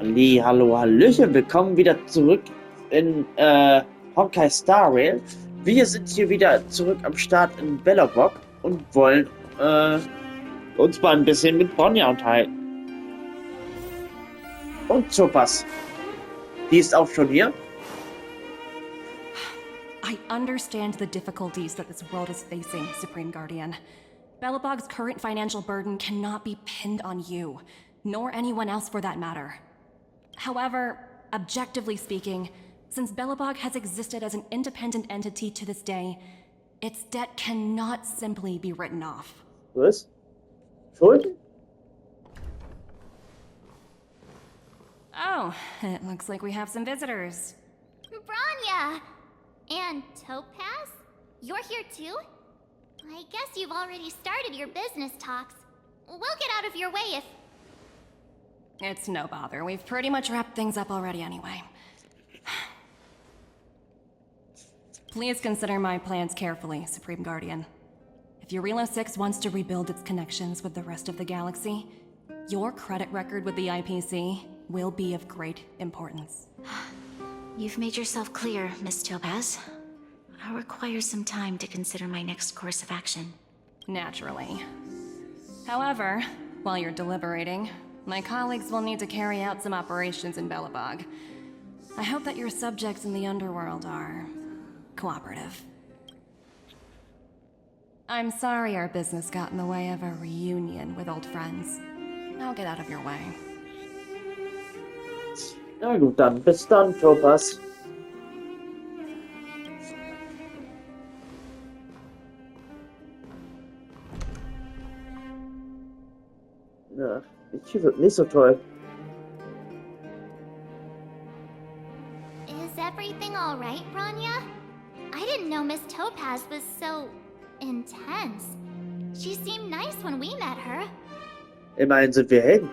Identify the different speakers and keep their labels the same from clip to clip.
Speaker 1: Hallo, Hallöchen, willkommen wieder zurück in Honkai Star Rail. Wir sind hier wieder zurück am Start in Belobog und wollen uns mal ein bisschen mit Bonja unterhalten. Und Zopas. Die ist auch schon hier.
Speaker 2: I understand the difficulties that this world is facing, Supreme Guardian. Belobog's current financial burden cannot be pinned on you, nor anyone else for that matter. However, objectively speaking, since Belobog has existed as an independent entity to this day, its debt cannot simply be written off.
Speaker 1: Was? Schulden?
Speaker 2: Oh, it looks like we have some visitors.
Speaker 3: Branya! And Topaz? You're here too? I guess you've already started your business talks. We'll get out of your way if...
Speaker 2: It's no bother. We've pretty much wrapped things up already anyway. Please consider my plans carefully, Supreme Guardian. If Eurilo 6 wants to rebuild its connections with the rest of the galaxy, your credit record with the IPC will be of great importance.
Speaker 4: You've made yourself clear, Miss Topaz. I'll require some time to consider my next course of action.
Speaker 2: Naturally. However, while you're deliberating, my colleagues will need to carry out some operations in Belobog. I hope that your subjects in the underworld are cooperative. I'm sorry our business got in the way of a reunion with old friends. I'll get out of your way.
Speaker 1: Na gut, dann bis dann, Topaz. Ja, ich wird nicht so toll.
Speaker 3: Is everything alright, Branya? I didn't know Miss Topaz was so... intense. She seemed nice when we met her.
Speaker 1: Immerhin sind wir Helden.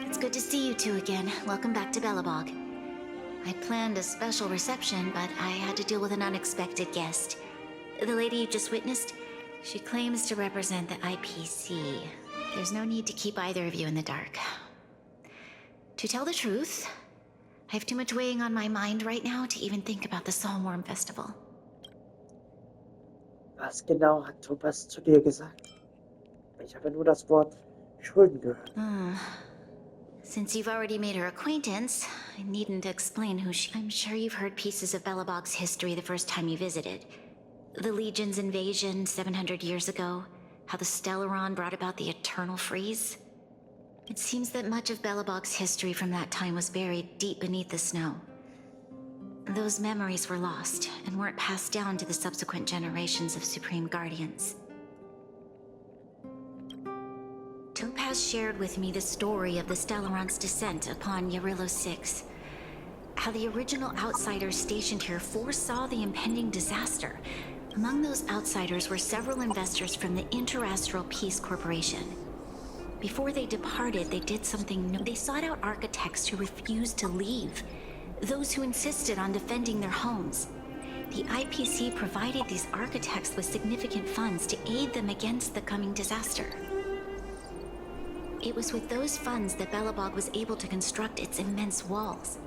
Speaker 4: It's good to see you two again. Welcome back to Belobog. I planned a special reception, but I had to deal with an unexpected guest. The lady you just witnessed, she claims to represent the IPC. There's no need to keep either of you in the dark. To tell the truth, I have too much weighing on my mind right now to even think about the Saltworm Festival.
Speaker 1: Was genau hat Topaz zu dir gesagt? Ich habe nur das Wort Schulden gehört.
Speaker 4: Since you've already made her acquaintance, I needn't explain who she... I'm sure you've heard pieces of Belobog's history the first time you visited. The Legion's invasion 700 years ago, how the Stellaron brought about the Eternal Freeze. It seems that much of Belobog's history from that time was buried deep beneath the snow. Those memories were lost and weren't passed down to the subsequent generations of Supreme Guardians. Topaz shared with me the story of the Stellaron's descent upon Eurilo 6. How the original outsiders stationed here foresaw the impending disaster. Among those outsiders were several investors from the Interastral Peace Corporation. Before they departed, they did something new. They sought out architects who refused to leave. Those who insisted on defending their homes. The IPC provided these architects with significant funds to aid them against the coming disaster. It was with those funds that Belobog was able to construct its immense walls.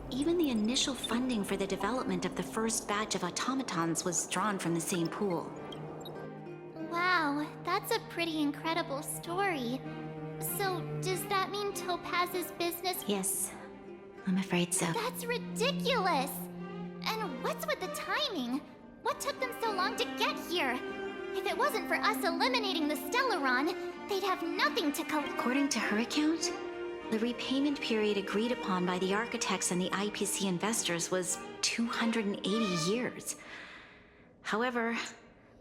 Speaker 4: Even the initial funding for the development of the first batch of automatons was drawn from the same pool.
Speaker 3: Wow, that's a pretty incredible story. So, does that mean Topaz's business...
Speaker 4: Yes, I'm afraid so.
Speaker 3: That's ridiculous! And what's with the timing? What took them so long to get here? If it wasn't for us eliminating the Stellaron, they'd have nothing to
Speaker 4: According to her account, the repayment period agreed upon by the architects and the IPC investors was 280 years. However,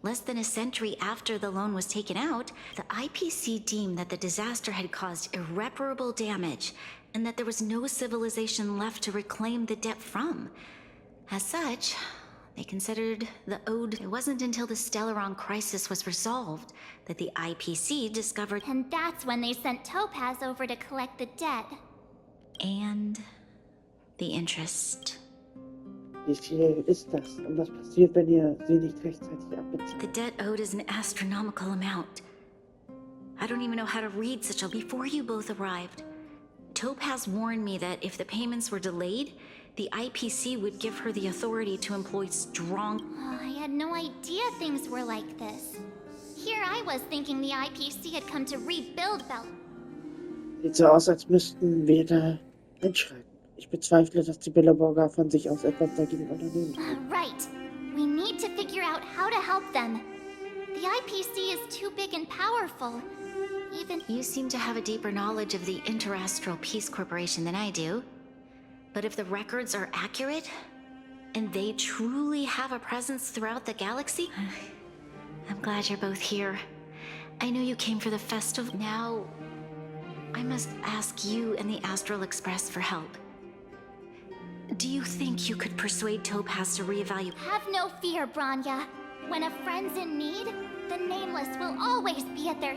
Speaker 4: less than a century after the loan was taken out, the IPC deemed that the disaster had caused irreparable damage and that there was no civilization left to reclaim the debt from. As such, they considered the ode. It wasn't until the Stellaron crisis was resolved that the IPC discovered...
Speaker 3: And that's when they sent Topaz over to collect the debt.
Speaker 4: And the interest.
Speaker 1: Wie viel ist das? Und was passiert, wenn ihr sie nicht rechtzeitig abbezahlt?
Speaker 4: The debt owed is an astronomical amount. I don't even know how to read such a... Before you both arrived, Topaz warned me that if the payments were delayed, the IPC would give her the authority to employ strong...
Speaker 3: Oh, I had no idea things were like this. Here I was thinking the IPC had come to rebuild Bell.
Speaker 1: Sieht so aus, als müssten wir da einschreiten. Ich bezweifle, dass die Billabonga von sich aus etwas dagegen unternehmen können.
Speaker 3: Right. We need to figure out how to help them. The IPC is too big and powerful. Even...
Speaker 4: You seem to have a deeper knowledge of the Interastral Peace Corporation than I do. But if the records are accurate, and they truly have a presence throughout the galaxy, I'm glad you're both here. I know you came for the festival. Now, I must ask you and the Astral Express for help. Do you think you could persuade Topaz to reevaluate?
Speaker 3: Have no fear, Branya. When a friend's in need, the Nameless will always be at their...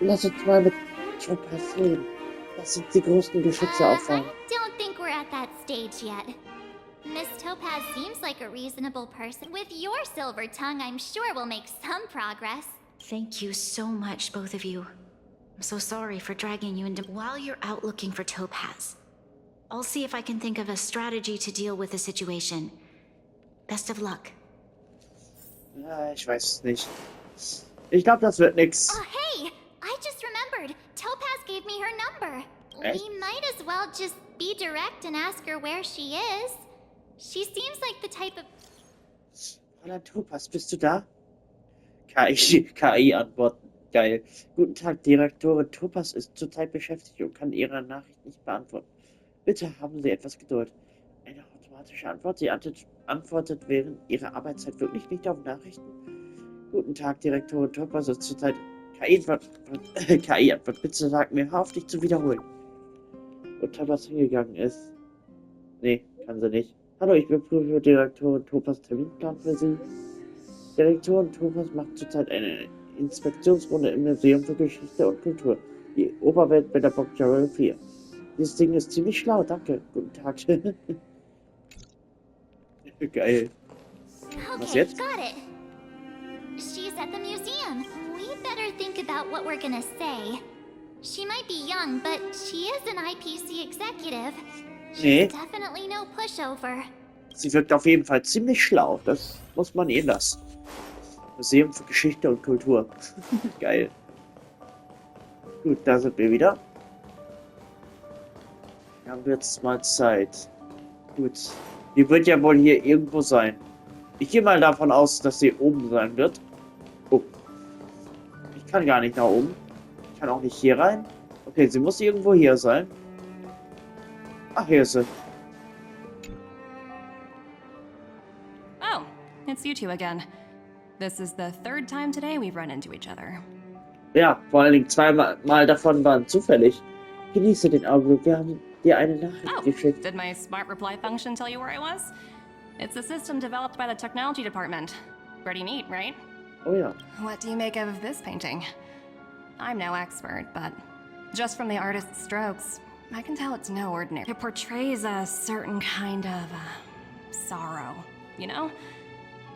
Speaker 1: Lass uns mal mit Topaz reden. Das sind die größten Geschütze auffahren.
Speaker 3: I don't think we're at that stage yet. Miss Topaz seems like a reasonable person. With your silver tongue, I'm sure we'll make some progress.
Speaker 4: Thank you so much, both of you. I'm so sorry for dragging you into... While you're out looking for Topaz, I'll see if I can think of a strategy to deal with the situation. Best of luck.
Speaker 1: Ja, ich weiß es nicht. Ich glaube, das wird nix.
Speaker 3: Oh, hey! I just remembered. Topaz gave me her number.
Speaker 1: Echt?
Speaker 3: We might as well just be direct and ask her where she is. She seems like the type of...
Speaker 1: Fräulein Topaz, bist du da? KI-Antworten. Geil. Guten Tag, Direktorin Topaz ist zurzeit beschäftigt und kann Ihre Nachricht nicht beantworten. Bitte haben Sie etwas Geduld. Eine automatische Antwort. Sie antwortet während Ihrer Arbeitszeit wirklich nicht auf Nachrichten. Guten Tag, Direktorin Topaz ist zurzeit KI-Antwort. Bitte sag mir, hör auf dich zu wiederholen. Und Topaz hingegangen ist. Nee, kann sie nicht. Hallo, ich überprüfe Direktorin Topaz Terminplan für Sie. Direktorin Topaz macht zurzeit eine Inspektionsrunde im Museum für Geschichte und Kultur. Die Oberwelt bei der Bock 4. Dieses Ding ist ziemlich schlau, danke. Guten Tag. Geil. Was
Speaker 3: Okay,
Speaker 1: jetzt?
Speaker 3: got it. She's at the museum. We better think about what we're gonna say. She might be young, but she is an IPC executive.
Speaker 1: Nee,
Speaker 3: She's definitely no pushover.
Speaker 1: sie wirkt auf jeden Fall ziemlich schlau. Das muss man ihr lassen. Museum für Geschichte und Kultur. Geil. Gut, da sind wir wieder. Wir haben jetzt mal Zeit. Gut. Die wird ja wohl hier irgendwo sein. Ich gehe mal davon aus, dass sie oben sein wird. Oh. Ich kann gar nicht nach oben. Ich kann auch nicht hier rein. Okay, sie muss irgendwo hier sein. Ach, hier ist sie.
Speaker 2: Oh, it's you two again. This is the third time today we've run into each other.
Speaker 1: Ja, vor allen Dingen zweimal davon waren zufällig. Genieße den Augenblick. Wir haben dir eine Nachricht geschickt.
Speaker 2: Did my smart reply function tell you where I was? It's a system developed by the technology department. Pretty neat, right?
Speaker 1: Oh ja.
Speaker 2: What do you make of this painting? I'm no expert, but just from the artist's strokes, I can tell it's no ordinary. It portrays a certain kind of sorrow, you know?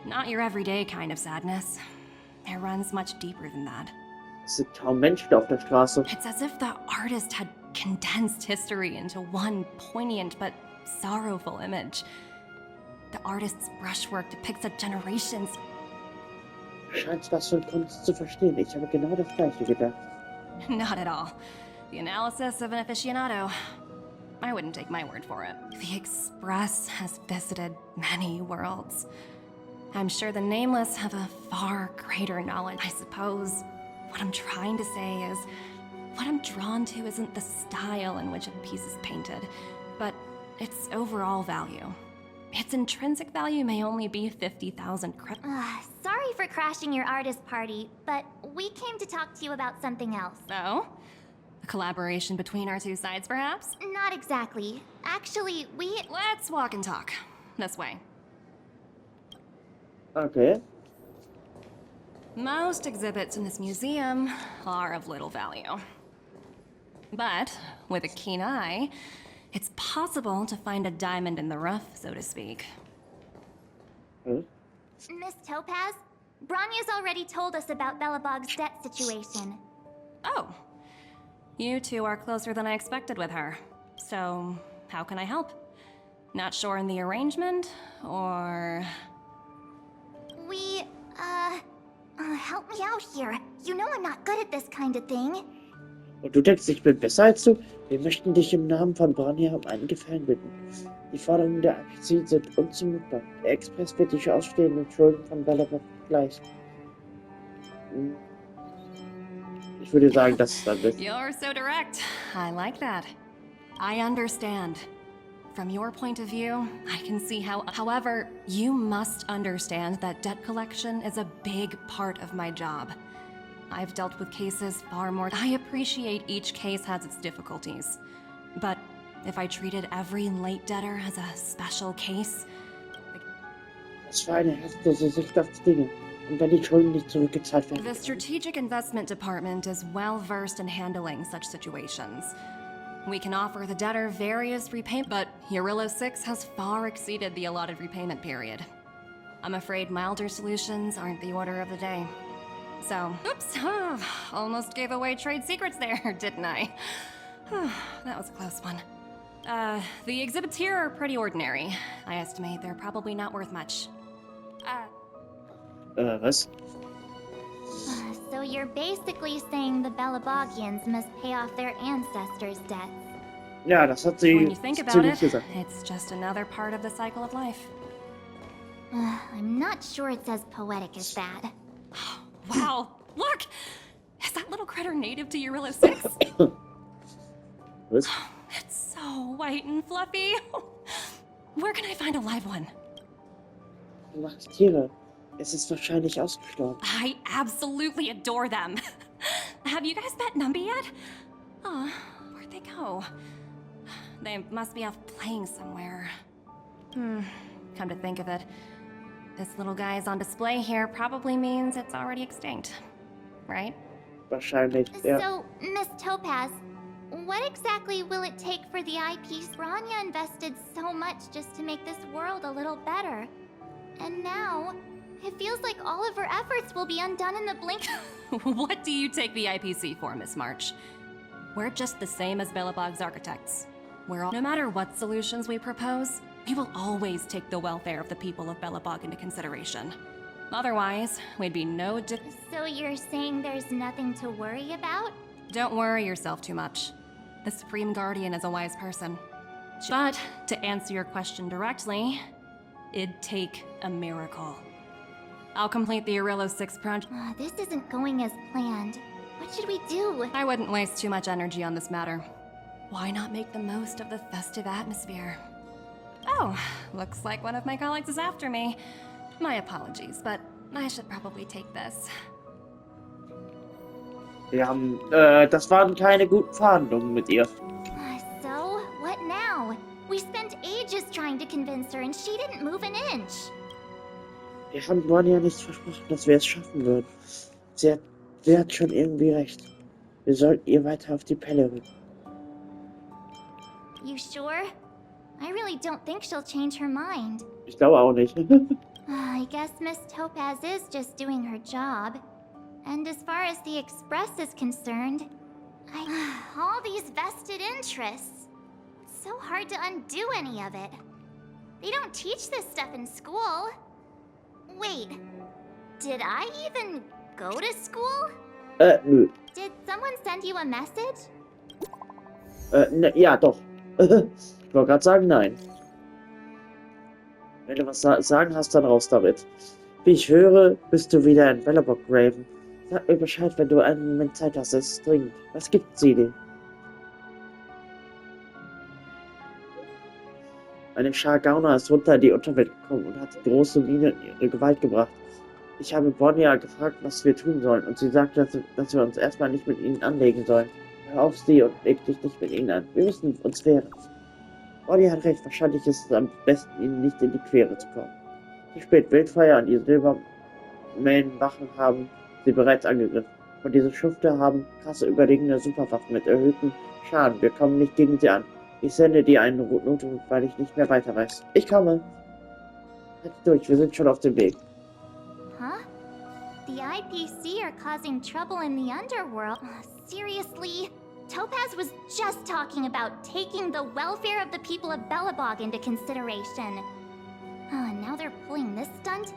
Speaker 2: Not your everyday kind of sadness. It runs much deeper than that.
Speaker 1: Es sind kaum Menschen auf der Straße.
Speaker 2: It's as if the artist had condensed history into one poignant but sorrowful image. The artist's brushwork depicts a generation's...
Speaker 1: Scheint was von Kunst zu verstehen. Ich habe genau das Gleiche gedacht.
Speaker 2: Not at all. The analysis of an aficionado. I wouldn't take my word for it. The Express has visited many worlds. I'm sure the Nameless have a far greater knowledge. I suppose what I'm trying to say is, what I'm drawn to isn't the style in which a piece is painted, but its overall value. Its intrinsic value may only be 50,000 credits.
Speaker 3: Sorry for crashing your artist party, but we came to talk to you about something else.
Speaker 2: Oh? A collaboration between our two sides, perhaps?
Speaker 3: Not exactly. Actually,
Speaker 2: Let's walk and talk. This way.
Speaker 1: Okay.
Speaker 2: Most exhibits in this museum are of little value. But with a keen eye, it's possible to find a diamond in the rough, so to speak.
Speaker 3: Miss Topaz, Branya's already told us about Belobog's debt situation.
Speaker 2: Oh. You two are closer than I expected with her. So, how can I help? Not sure in the arrangement, or...
Speaker 3: Help me out here. You know I'm not good at this kind of thing.
Speaker 1: Und du denkst, ich bin besser als du? Wir möchten dich im Namen von Branja um einen Gefallen bitten. Die Forderungen der IFK sind unzumutbar. Der Express wird die ausstehenden Schulden von Belobog begleichen. Ich würde sagen, das ist dann das.
Speaker 2: You're so direct. I like that. I understand. From your point of view, I can see how... However, you must understand that debt collection is a big part of my job. I've dealt with cases far more... I appreciate each case has its difficulties. But if I treated every late debtor as a special case...
Speaker 1: Was für eine herzlose Sicht auf die Dinge. Und wenn die Schulden nicht zurückgezahlt werden...
Speaker 2: The Strategic Investment Department is well versed in handling such situations. We can offer the debtor various repayment, but Yarilo 6 has far exceeded the allotted repayment period. I'm afraid milder solutions aren't the order of the day. So, oops, almost gave away trade secrets there, didn't I? That was a close one. The exhibits here are pretty ordinary. I estimate they're probably not worth much.
Speaker 1: Was?
Speaker 3: So you're basically saying the Belobogians must pay off their ancestors' debts.
Speaker 1: Ja, das hat sie
Speaker 2: When you think about
Speaker 1: ziemlich
Speaker 2: it,
Speaker 1: gesagt.
Speaker 2: it's just another part of the cycle of life.
Speaker 3: I'm not sure it's as poetic as that.
Speaker 2: Wow, look! Is that little critter native to Yarilo 6?
Speaker 1: Was?
Speaker 2: It's so white and fluffy. Where can I find a live one?
Speaker 1: Du magst Tiere. Es ist wahrscheinlich ausgestorben.
Speaker 2: I absolutely adore them. Have you guys met Numby yet? Oh, where'd they go? They must be off playing somewhere. Come to think of it, this little guy is on display here probably means it's already extinct, right?
Speaker 1: Wahrscheinlich, ja.
Speaker 3: So, Miss Topaz, what exactly will it take for the IP? Branya invested so much just to make this world a little better. And now, it feels like all of her efforts will be undone in the blink.
Speaker 2: What do you take the IPC for, Miss March? We're just the same as Belobog's architects. No matter what solutions we propose, we will always take the welfare of the people of Belobog into consideration. Otherwise, we'd be no
Speaker 3: So you're saying there's nothing to worry about?
Speaker 2: Don't worry yourself too much. The Supreme Guardian is a wise person. But, to answer your question directly, it'd take a miracle. I'll complete the Yarilo 6 project.
Speaker 3: This isn't going as planned. What should we do?
Speaker 2: I wouldn't waste too much energy on this matter. Why not make the most of the festive atmosphere? Oh, looks like one of my colleagues is after me. My apologies, but I should probably take this.
Speaker 1: Wir haben, das waren keine guten Verhandlungen mit ihr.
Speaker 3: So, what now? We spent ages trying to convince her and she didn't move an inch.
Speaker 1: Wir haben Branja nicht versprochen, dass wir es schaffen würden. Sie hat schon irgendwie recht. Wir sollten ihr weiter auf die Pelle rücken.
Speaker 3: You sure? I really don't think she'll change her mind.
Speaker 1: Ich glaube auch nicht.
Speaker 3: I guess Miss Topaz is just doing her job. And as far as the Express is concerned, all these vested interests. It's so hard to undo any of it. They don't teach this stuff in school. Wait, did I even go to school?
Speaker 1: Nö.
Speaker 3: Did someone send you a message?
Speaker 1: Ne, ja, doch. Ich wollte gerade sagen, nein. Wenn du was sagen hast, dann raus damit. Wie ich höre, bist du wieder in Belobog, Raven. Sag mir Bescheid, wenn du einen Moment Zeit hast, es ist dringend. Was gibt's dir? Eine Schar Gauner ist runter in die Unterwelt gekommen und hat die große Mine in ihre Gewalt gebracht. Ich habe Bonnia gefragt, was wir tun sollen, und sie sagte, dass wir uns erstmal nicht mit ihnen anlegen sollen. Hör auf sie und leg dich nicht mit ihnen an. Wir müssen uns wehren. Bonnia hat recht, wahrscheinlich ist es am besten, ihnen nicht in die Quere zu kommen. Die Spätwildfeuer und die Silbermähnenwachen haben sie bereits angegriffen. Und diese Schufte haben krasse überlegene Superwaffen mit erhöhtem Schaden. Wir kommen nicht gegen sie an. Ich sende dir einen Notruf, weil ich nicht mehr weiter weiß. Ich komme. Halt durch, wir sind schon auf dem Weg.
Speaker 3: Huh? The IPC are causing trouble in the underworld. Seriously? Topaz was just talking about taking the welfare of the people of Belobog into consideration. Now they're pulling this stunt?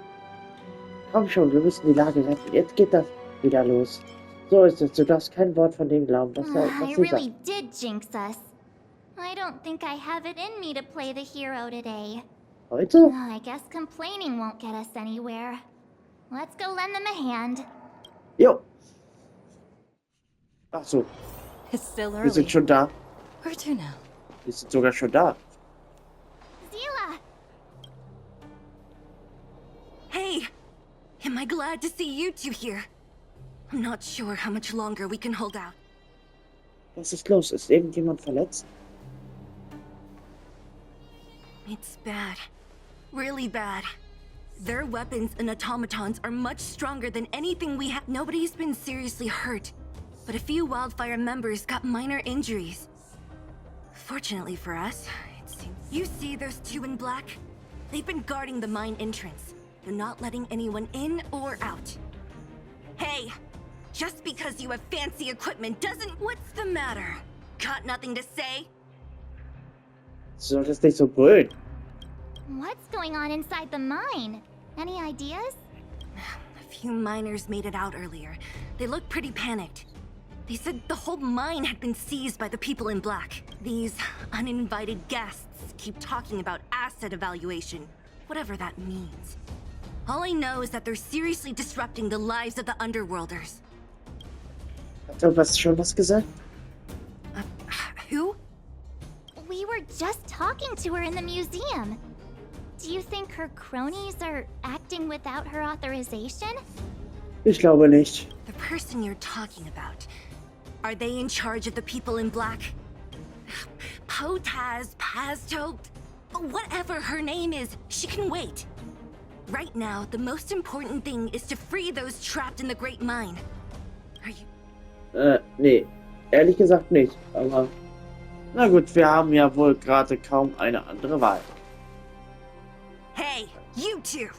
Speaker 1: Komm schon, wir müssen die Lage retten. Jetzt geht das wieder los. So ist es. Du darfst kein Wort von dem glauben, was
Speaker 3: I
Speaker 1: sie
Speaker 3: really
Speaker 1: sagt.
Speaker 3: did jinx us. I don't think I have it in me to play the hero today.
Speaker 1: Heute?
Speaker 3: I guess complaining won't get us anywhere. Let's go lend them a hand.
Speaker 1: Jo. Ach so,
Speaker 2: It's still
Speaker 1: wir
Speaker 2: early.
Speaker 1: sind schon da.
Speaker 2: Where to now?
Speaker 1: Wir sind sogar schon da.
Speaker 3: Zila!
Speaker 2: Hey! Am I glad to see you two here? I'm not sure how much longer we can hold out.
Speaker 1: Was ist los? Ist irgendjemand verletzt?
Speaker 2: It's bad. Really bad. Their weapons and automatons are much stronger than anything we have. Nobody's been seriously hurt, but a few Wildfire members got minor injuries. Fortunately for us, it seems. You see those two in black? They've been guarding the mine entrance. They're not letting anyone in or out. Hey! Just because you have fancy equipment doesn't... What's the matter? Got nothing to say?
Speaker 1: Du solltest nicht so brüllen.
Speaker 3: What's going on inside the mine? Any ideas?
Speaker 2: A few miners made it out earlier. They looked pretty panicked. They said the whole mine had been seized by the people in black. These uninvited guests keep talking about asset evaluation, whatever that means. All I know is that they're seriously disrupting the lives of the Underworlders.
Speaker 1: Hat irgendwas schon was gesagt?
Speaker 2: Who?
Speaker 3: We were just talking to her in the museum. Do you think her cronies are acting without her authorization?
Speaker 1: Ich glaube nicht.
Speaker 2: The person you're talking about. Are they in charge of the people in black? Potaz, Pazto, whatever her name is, she can wait. Right now, the most important thing is to free those trapped in the Great Mine. Are you...
Speaker 1: Nee. Ehrlich gesagt nicht. Aber... Na gut, wir haben ja wohl gerade kaum eine andere Wahl.
Speaker 2: Hey, you two!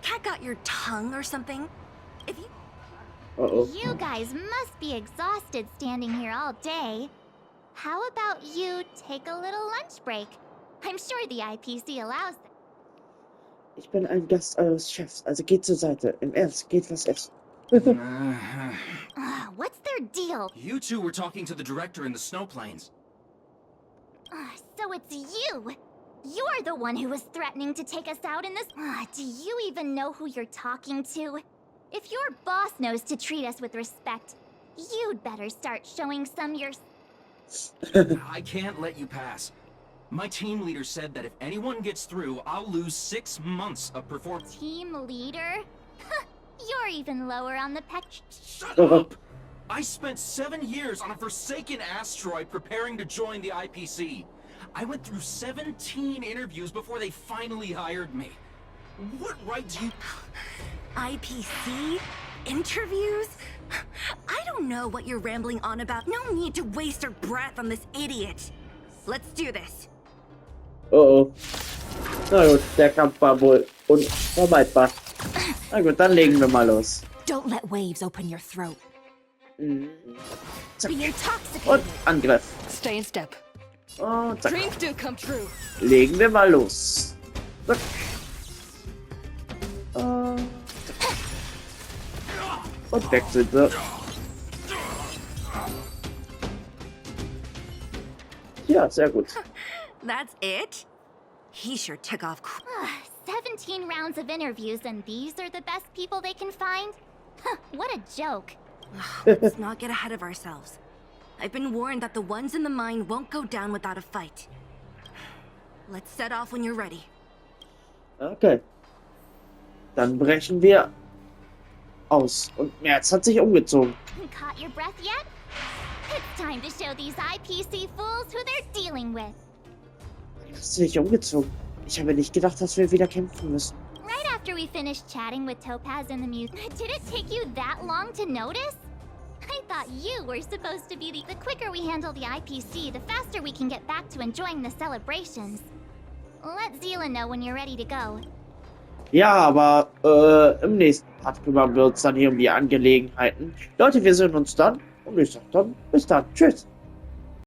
Speaker 2: Cat got your tongue or something? If you...
Speaker 1: Oh.
Speaker 3: You guys must be exhausted standing here all day. How about you take a little lunch break? I'm sure the IPC allows it.
Speaker 1: Ich bin ein Gast eures Chefs, also geht zur Seite. Im Ernst, geht was essen.
Speaker 3: What's their deal?
Speaker 5: You two were talking to the director in the snow plains.
Speaker 3: So it's you! You're the one who was threatening to take us out in this... do you even know who you're talking to? If your boss knows to treat us with respect, you'd better start showing some your...
Speaker 5: I can't let you pass. My team leader said that if anyone gets through, I'll lose 6 months of performance.
Speaker 3: Team leader? You're even lower on the
Speaker 5: Shut up! I spent 7 years on a forsaken asteroid preparing to join the IPC. I went through 17 interviews before they finally hired me. What right do you...
Speaker 2: IPC? Interviews? I don't know what you're rambling on about. No need to waste our breath on this idiot. Let's do this.
Speaker 1: Oh. Na gut, der Kampf war wohl unvermeidbar. Na gut, dann legen wir mal los.
Speaker 2: Don't let waves open your throat.
Speaker 1: Zack.
Speaker 2: Be intoxicated.
Speaker 1: Und Angriff.
Speaker 2: Stay in step.
Speaker 1: Und zack.
Speaker 2: Dreams do come true.
Speaker 1: Legen wir mal los. Zack. Und weg sind wir. Ja, sehr gut.
Speaker 2: That's it? He sure took off.
Speaker 3: 17 rounds of interviews and these are the best people they can find? What a joke.
Speaker 2: Let's not get ahead of ourselves. I've been warned that the ones in the mine won't go down without a fight. Let's set off when you're ready.
Speaker 1: Okay. Dann brechen wir aus. Und Merz hat sich umgezogen.
Speaker 3: Caught your breath yet? It's time to show these IPC fools who they're dealing with.
Speaker 1: Hast du dich umgezogen? Ich habe nicht gedacht, dass wir wieder kämpfen müssen.
Speaker 3: Right after we finished chatting with Topaz in the museum. Did it take you that long to notice? I thought you were supposed to be the quicker we handle the IPC, the faster we can get back to enjoying the celebrations. Let Zila know when you're ready to go.
Speaker 1: Ja, aber im nächsten Part kümmern wir uns dann hier um die Angelegenheiten. Leute, wir sehen uns dann Und ich sag dann, bis dann. Tschüss.